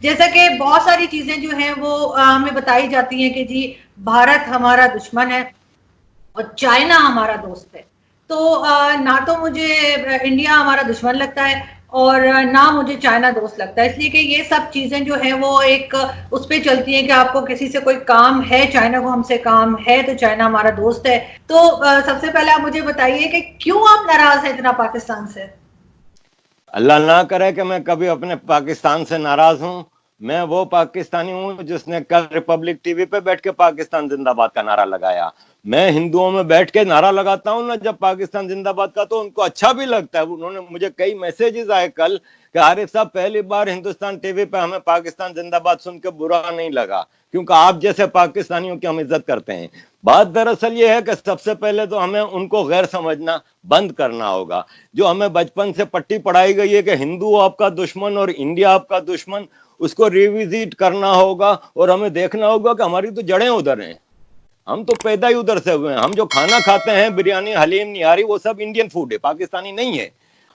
जैसा कि बहुत सारी चीजें जो हैं वो हमें बताई जाती हैं कि जी भारत हमारा दुश्मन है और चाइना हमारा दोस्त है। तो ना तो मुझे इंडिया हमारा दुश्मन लगता है और ना मुझे चाइना दोस्त लगता है, इसलिए कि ये सब चीजें जो है वो एक उस पे चलती हैं कि आपको किसी से कोई काम है, चाइना को हमसे काम है तो चाइना हमारा दोस्त है। तो सबसे पहले आप मुझे बताइए कि क्यों आप नाराज हैं इतना पाकिस्तान से? अल्लाह ना करे कि मैं कभी अपने पाकिस्तान से नाराज हूं। मैं वो पाकिस्तानी हूं जिसने कल रिपब्लिक टीवी पे बैठ के पाकिस्तान जिंदाबाद का नारा लगाया। मैं हिंदुओं में बैठ के नारा लगाता हूं ना जब पाकिस्तान जिंदाबाद का, तो उनको अच्छा भी लगता है। उन्होंने मुझे कई मैसेजेस आए कल कि आरिफ साहब पहली बार हिंदुस्तान टीवी पे हमें पाकिस्तान जिंदाबाद सुन के बुरा नहीं लगा, क्योंकि आप जैसे पाकिस्तानियों की हम इज्जत करते हैं। बात दरअसल ये है कि सबसे पहले तो हमें उनको गैर समझना बंद करना होगा। जो हमें बचपन से पट्टी पढ़ाई गई है कि हिंदू आपका दुश्मन और इंडिया आपका दुश्मन, उसको रिविजिट करना होगा और हमें देखना होगा कि हमारी तो जड़ें उधर हैं। हम तो पैदा ही उधर से हुए हैं। हम जो खाना खाते हैं, बिरयानी, हलीम, निहारी, वो सब इंडियन फूड है, पाकिस्तानी नहीं है।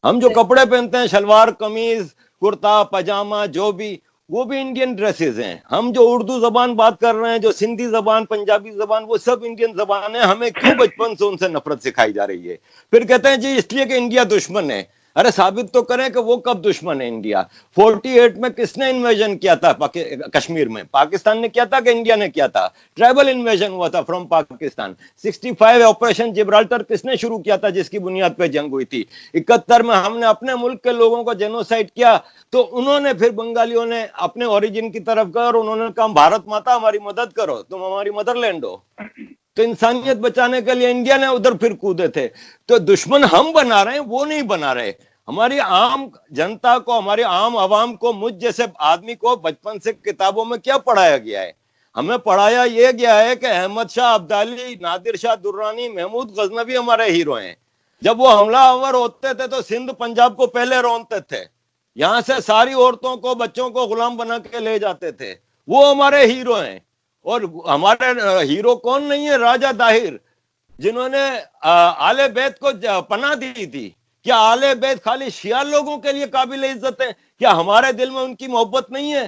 हम जो कपड़े पहनते हैं, शलवार कमीज कुर्ता पजामा जो भी, वो भी इंडियन ड्रेसेस हैं। हम जो उर्दू जबान बात कर रहे हैं, जो सिंधी जबान, पंजाबी जबान, वो सब इंडियन जबान है। हमें क्यों बचपन से उनसे नफरत सिखाई जा रही है? फिर कहते हैं जी इसलिए कि इंडिया दुश्मन है। अरे साबित तो करें कि वो कब दुश्मन है इंडिया। 48 में किसने इन्वेजन किया था कश्मीर में? पाकिस्तान ने किया था कि इंडिया ने किया था? ट्राइबल इन्वेजन हुआ था फ्रॉम पाकिस्तान। 65 ऑपरेशन जिब्राल्टर किसने शुरू किया था, जिसकी बुनियाद पे जंग हुई थी? 71 में हमने अपने मुल्क के लोगों को जेनोसाइड किया, तो उन्होंने फिर बंगालियों ने अपने ओरिजिन की तरफ गए और उन्होंने कहा भारत माता हमारी मदद करो, तुम हमारी मदरलैंड हो। तो इंसानियत बचाने के लिए इंडिया ने उधर फिर कूदे थे। तो दुश्मन हम बना रहे हैं, वो नहीं बना रहे। हमारी आम जनता को, हमारी आम आवाम को, मुझ जैसे आदमी को बचपन से किताबों में क्या पढ़ाया गया है? हमें पढ़ाया यह गया है कि अहमद शाह अब्दाली, नादिर शाह दुर्रानी, महमूद गजनवी हमारे हीरो हैं। जब वो हमलावर होते थे तो सिंध पंजाब को पहले रोनते थे, यहां से सारी औरतों को बच्चों को गुलाम बना के ले जाते थे। वो हमारे हीरो हैं। और हमारे हीरो कौन नहीं है? राजा दाहिर, जिन्होंने आले बैत को पनाह दी थी। क्या आले बैत खाली शिया लोगों के लिए काबिल इज्जत है? क्या हमारे दिल में उनकी मोहब्बत नहीं है?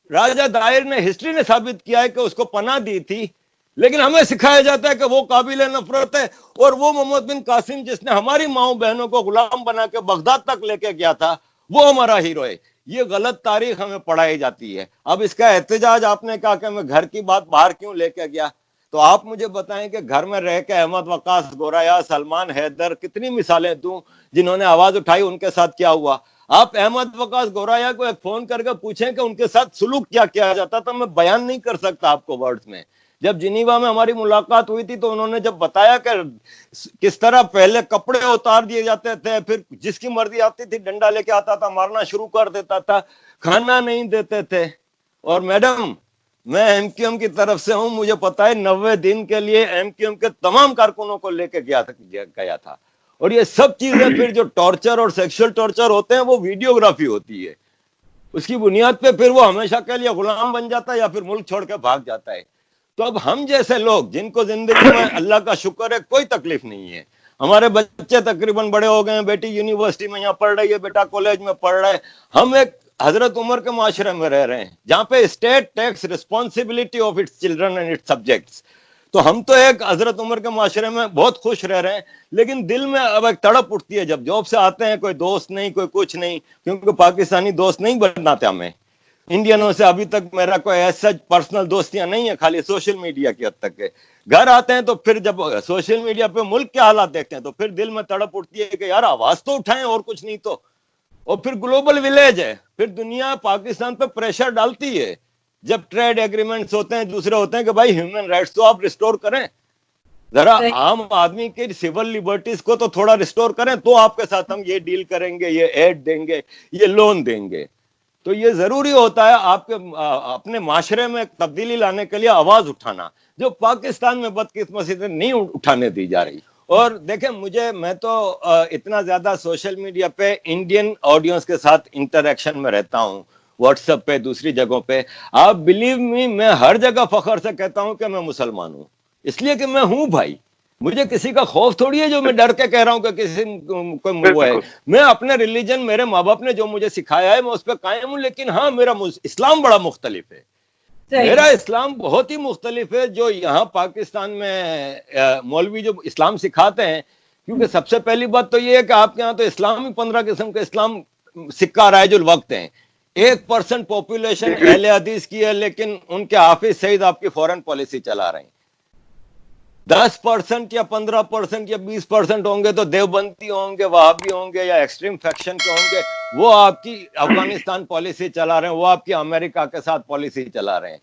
राजा दाहिर ने, हिस्ट्री ने साबित किया है कि उसको पनाह दी थी, लेकिन हमें सिखाया जाता है कि वो काबिल नफरत है। और वो मोहम्मद बिन कासिम, जिसने हमारी माओ बहनों को गुलाम बना के बगदाद तक लेके गया था, वो हमारा हीरो है। ये गलत तारीख हमें पढ़ाई जाती है। अब इसका एहतजाज, आपने कहा कि मैं घर की बात बाहर क्यों लेके गया, तो आप मुझे बताएं कि घर में रह के अहमद वकास गोराया, सलमान हैदर, कितनी मिसालें दूं जिन्होंने आवाज उठाई, उनके साथ क्या हुआ? आप अहमद वकास गोराया को एक फोन करके पूछें कि उनके साथ सुलूक क्या किया जाता था। मैं बयान नहीं कर सकता आपको वर्ड्स में। जब जिनीवा में हमारी मुलाकात हुई थी तो उन्होंने जब बताया कि किस तरह पहले कपड़े उतार दिए जाते थे, फिर जिसकी मर्जी आती थी डंडा लेके आता था, मारना शुरू कर देता था, खाना नहीं देते थे। और मैडम, मैं एमक्यूएम की तरफ से हूं, मुझे पता है 90 दिन के लिए एमक्यूएम के तमाम कारकुनों को लेके गया था। और ये सब चीजें फिर जो टॉर्चर और सेक्सुअल टॉर्चर होते हैं वो वीडियोग्राफी होती है। उसकी बुनियाद पे फिर वो हमेशा के लिए गुलाम बन जाता है या फिर मुल्क छोड़ के भाग जाता है। तो अब हम जैसे लोग, जिनको जिंदगी में अल्लाह का शुक्र है कोई तकलीफ नहीं है, हमारे बच्चे तकरीबन बड़े हो गए हैं, बेटी यूनिवर्सिटी में यहाँ पढ़ रही है, बेटा कॉलेज में पढ़ रहा है, हम एक हजरत उमर के माशरे में रह रहे हैं जहां पे state takes responsibility of its children and its subjects. तो हम तो एक हजरत उमर के माशरे में बहुत खुश रह रहे हैं, लेकिन दिल में अब एक तड़प उठती है। जब जॉब से आते हैं, कोई दोस्त नहीं, कोई कुछ नहीं, क्योंकि पाकिस्तानी दोस्त नहीं बनाते हमें। इंडियनों से अभी तक मेरा कोई ऐसा पर्सनल दोस्तियां नहीं है, खाली सोशल मीडिया की हद तक है। घर आते हैं तो फिर जब सोशल मीडिया पे मुल्क के हालात देखते हैं तो फिर दिल में तड़प उठती है कि यार आवाज तो उठाएं और कुछ नहीं तो। और फिर ग्लोबल विलेज है, फिर दुनिया पाकिस्तान पे प्रेशर डालती है। जब ट्रेड एग्रीमेंट्स होते हैं, दूसरे होते हैं कि भाई ह्यूमन राइट्स तो आप रिस्टोर करें, जरा आम आदमी के सिविल लिबर्टीज को तो थोड़ा रिस्टोर करें, तो आपके साथ हम ये डील करेंगे, ये एड देंगे, ये लोन देंगे। तो ये जरूरी होता है आपके अपने माशरे में तब्दीली लाने के लिए आवाज उठाना, जो पाकिस्तान में बदकिस्मती से नहीं उठाने दी जा रही। और देखें, मैं तो इतना ज्यादा सोशल मीडिया पे इंडियन ऑडियंस के साथ इंटरेक्शन में रहता हूँ, व्हाट्सएप पे, दूसरी जगहों पे। आप बिलीव मी, मैं हर जगह फखर से कहता हूं कि मैं मुसलमान हूं, इसलिए कि मैं हूं भाई। मुझे किसी का खौफ थोड़ी है जो मैं डर के कह रहा हूँ कि किसी कोई वो है। मैं अपने रिलीजन, मेरे माँ बाप ने जो मुझे सिखाया है मैं उस पर कायम हूँ। लेकिन हाँ, मेरा इस्लाम बड़ा मुख्तलिफ है। मेरा इस्लाम बहुत ही मुख्तलिफ है जो यहाँ पाकिस्तान में मौलवी जो इस्लाम सिखाते हैं। क्योंकि सबसे पहली बात तो ये है कि आपके यहाँ तो इस्लाम ही 15 किस्म का इस्लाम सिक्का राइजुल वक्त है। 1% पॉपुलेशन अहले हदीस की है, लेकिन उनके हाफिज सईद आपकी फॉरेन पॉलिसी चला रहे हैं। 10% या 15% या 20% होंगे तो देवबंदी होंगे, वहाबी होंगे या एक्सट्रीम फैक्शन के होंगे, वो आपकी अफगानिस्तान पॉलिसी चला रहे हैं, वो आपकी अमेरिका के साथ पॉलिसी चला रहे हैं।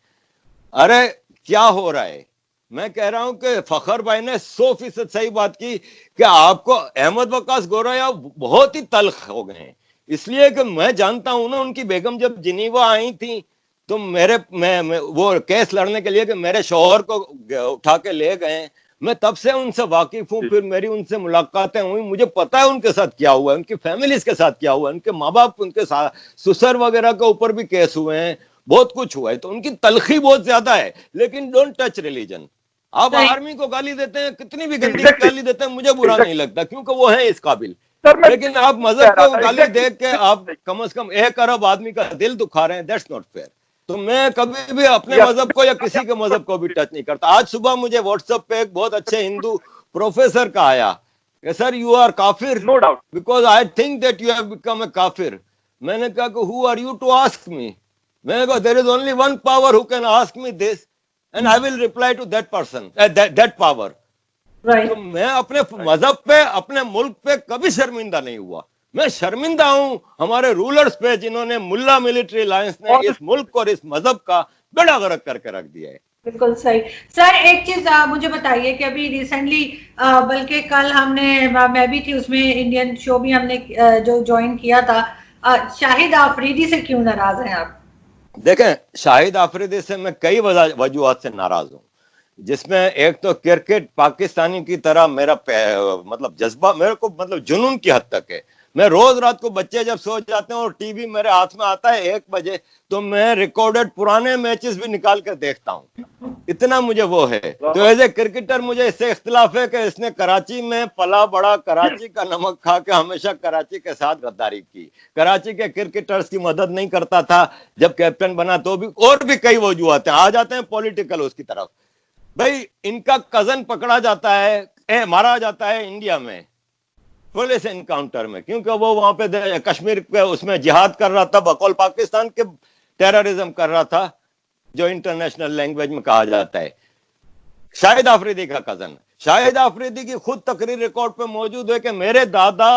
अरे क्या हो रहा है? मैं कह रहा हूं कि फखर भाई ने 100% सही बात की कि आपको अहमद वकास गोरैया बहुत ही तल्ख हो गए हैं। इसलिए कि मैं जानता हूं ना, उनकी बेगम जब जिनीवा आई थी तो मैं वो केस लड़ने के लिए कि मेरे शौहर को उठा के ले गए, मैं तब से उनसे वाकिफ हूं। फिर मेरी उनसे मुलाकातें हुई, मुझे पता है उनके साथ क्या हुआ है, उनकी फैमिलीज के साथ क्या हुआ है, उनके माँ बाप, उनके ससुर वगैरह के ऊपर भी केस हुए हैं, बहुत कुछ हुआ है। तो उनकी तलखी बहुत ज्यादा है। लेकिन डोंट टच रिलीजन। आप आर्मी को गाली देते हैं, कितनी भी गंदी गाली देते हैं, मुझे बुरा नहीं लगता क्योंकि वो है इस काबिल। लेकिन आप मजहब को गाली देख के आप कम से कम 1 अरब आदमी का दिल दुखा रहे हैं, दैट्स नॉट फेयर। तो मैं कभी भी अपने मजहब को या किसी के मजहब को भी टच नहीं करता। आज सुबह मुझे व्हाट्सएप पे एक बहुत अच्छे हिंदू प्रोफेसर का आया, सर यू आर काफिर, no doubt, because I think that you have become a काफिर। मैंने कहा कि who are you to ask me? मैंने कहा there is only one power who can ask me this and I will reply to that person, that power. तो मैं अपने मजहब पे, अपने मुल्क पे कभी शर्मिंदा नहीं हुआ। मैं शर्मिंदा हूं हमारे रूलर्स पे जिन्होंने मुल्ला मिलिट्री अलायंस ने इस मुल्क और इस मजहब का बेड़ा गर्क करके रख दिया है। बिल्कुल सही। सर एक चीज मुझे बताइए कि अभी रिसेंटली, बल्कि कल हमने, मैं भी थी उसमें, इंडियन शो भी हमने जो ज्वाइन किया था, शाहिद आफरीदी से क्यों नाराज हैं आप? देखें, शाहिद आफरीदी से मैं कई वजूहत से नाराज हूं, जिसमें एक तो क्रिकेट पाकिस्तानी की तरह मेरा मतलब जज्बा, मेरे को मतलब जुनून की हद तक है। मैं रोज रात को, बच्चे जब सो जाते हैं और टीवी मेरे हाथ में आता है 1 बजे, तो मैं रिकॉर्डेड पुराने मैचेस भी निकाल कर देखता हूं, इतना मुझे वो है। तो एज ए क्रिकेटर मुझे इससे इख्तिलाफ है कि इसने कराची में पला बड़ा, कराची का नमक खा के हमेशा कराची के साथ गद्दारी की, कराची के क्रिकेटर्स की मदद नहीं करता था, जब कैप्टन बना तो भी। और भी कई वजूहत हैं, आ जाते हैं पॉलिटिकल उसकी तरफ। भाई इनका कजन पकड़ा जाता है, मारा जाता है इंडिया में पुलिस एनकाउंटर में, क्योंकि वो वहां पे कश्मीर पे उसमें जिहाद कर रहा था, बकौल पाकिस्तान के टेररिज्म कर रहा था, जो इंटरनेशनल लैंग्वेज में कहा जाता है। शाहिद आफरीदी का कजन, शाहिद आफरीदी की खुद तकरीर रिकॉर्ड पे मौजूद है कि मेरे दादा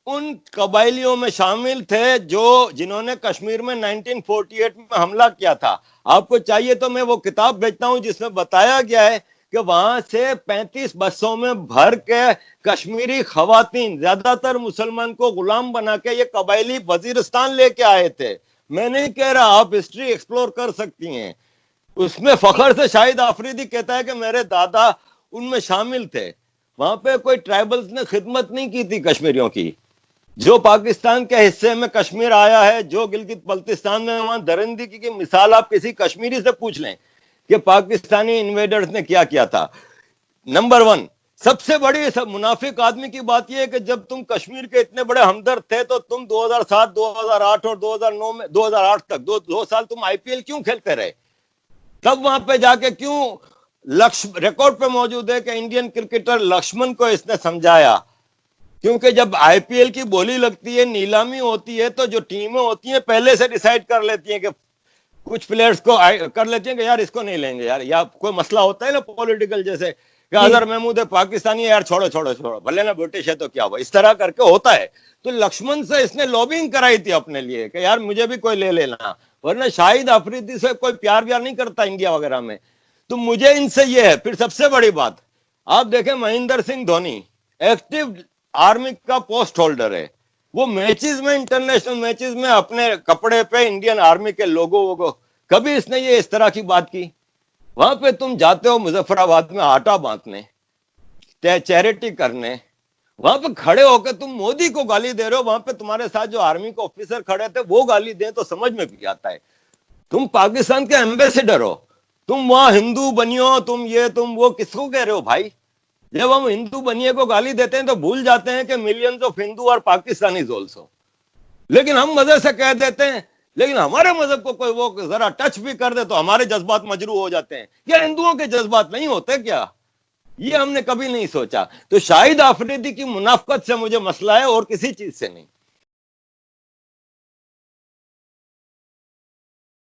उन कबाइलियों में शामिल थे जो जिन्होंने कश्मीर में 1948 में हमला किया था। आपको चाहिए तो मैं वो किताब भेजता हूं जिसमें बताया गया है कि वहां से 35 बसों में भर के कश्मीरी खवातीन, ज्यादातर मुसलमान, को गुलाम बना के ये कबाइली वजीरिस्तान लेके आए थे। मैं नहीं कह रहा, आप हिस्ट्री एक्सप्लोर कर सकती हैं। उसमें फखर से शाहिद आफरीदी कहता है कि मेरे दादा उनमें शामिल थे। वहां पे कोई ट्राइबल्स ने खिदमत नहीं की थी कश्मीरियों की। जो पाकिस्तान के हिस्से में कश्मीर आया है, जो गिलगित बल्तिस्तान में, वहां दरिंदगी की मिसाल आप किसी कश्मीरी से पूछ लें कि पाकिस्तानी इन्वेडर्स ने क्या किया था। नंबर 1 सबसे बड़ी सब मुनाफिक आदमी की बात यह है कि जब तुम कश्मीर के इतने बड़े हमदर्द थे तो तुम 2007, 2008 और 2009 में, 2008 तक 2 साल तुम आईपीएल क्यों खेलते रहे? तब वहां पे जाके क्यों, रिकॉर्ड पे मौजूद है कि इंडियन क्रिकेटर लक्ष्मण को इसने समझाया, क्योंकि जब आईपीएल की बोली लगती है, नीलामी होती है, तो जो टीमें होती हैं पहले से डिसाइड कर लेती हैं कि कुछ प्लेयर्स को कर लेती हैं कि यार इसको नहीं लेंगे यार, या कोई मसला होता है ना पॉलिटिकल, जैसे कि अजहर महमूद है पाकिस्तानी है यार, छोड़ो छोड़ो छोड़ो, भले ना ब्रिटिश है तो क्या हुआ, इस तरह करके होता है। तो लक्ष्मण से इसने लॉबिंग कराई थी अपने लिए कि यार मुझे भी कोई ले लेना, वरना शाहिद आफरीदी से कोई प्यार व्यार नहीं करता इंडिया वगैरह में। तो मुझे इनसे ये है। फिर सबसे बड़ी बात, आप देखें महेंद्र सिंह धोनी एक्टिव आर्मी का पोस्ट होल्डर है, वो मैचेस में, इंटरनेशनल मैचेस में अपने कपड़े पे इंडियन आर्मी के लोगों को, कभी इसने ये इस तरह की बात की? वहां पे तुम जाते हो मुजफ्फराबाद में आटा बांटने, चैरिटी करने, वहां पे खड़े होकर तुम मोदी को गाली दे रहे हो, वहां पे तुम्हारे साथ जो आर्मी के ऑफिसर खड़े थे वो गाली दें तो समझ में भी आता है। तुम पाकिस्तान के एम्बेसडर हो, तुम वहां हिंदू बनियो, तुम ये तुम वो, किसको कह रहे हो भाई? जब हम हिंदू बनिए को गाली देते हैं तो भूल जाते हैं कि मिलियंस ऑफ हिंदू और पाकिस्तानीज ऑल्सो। लेकिन हम मजे से कह देते हैं, लेकिन हमारे मजहब को कोई वो जरा टच भी कर दे तो हमारे जज्बात मजरू हो जाते हैं। क्या हिंदुओं के जज्बात नहीं होते क्या? ये हमने कभी नहीं सोचा। तो शाहिद आफरीदी की मुनाफकत से मुझे मसला है और किसी चीज से नहीं।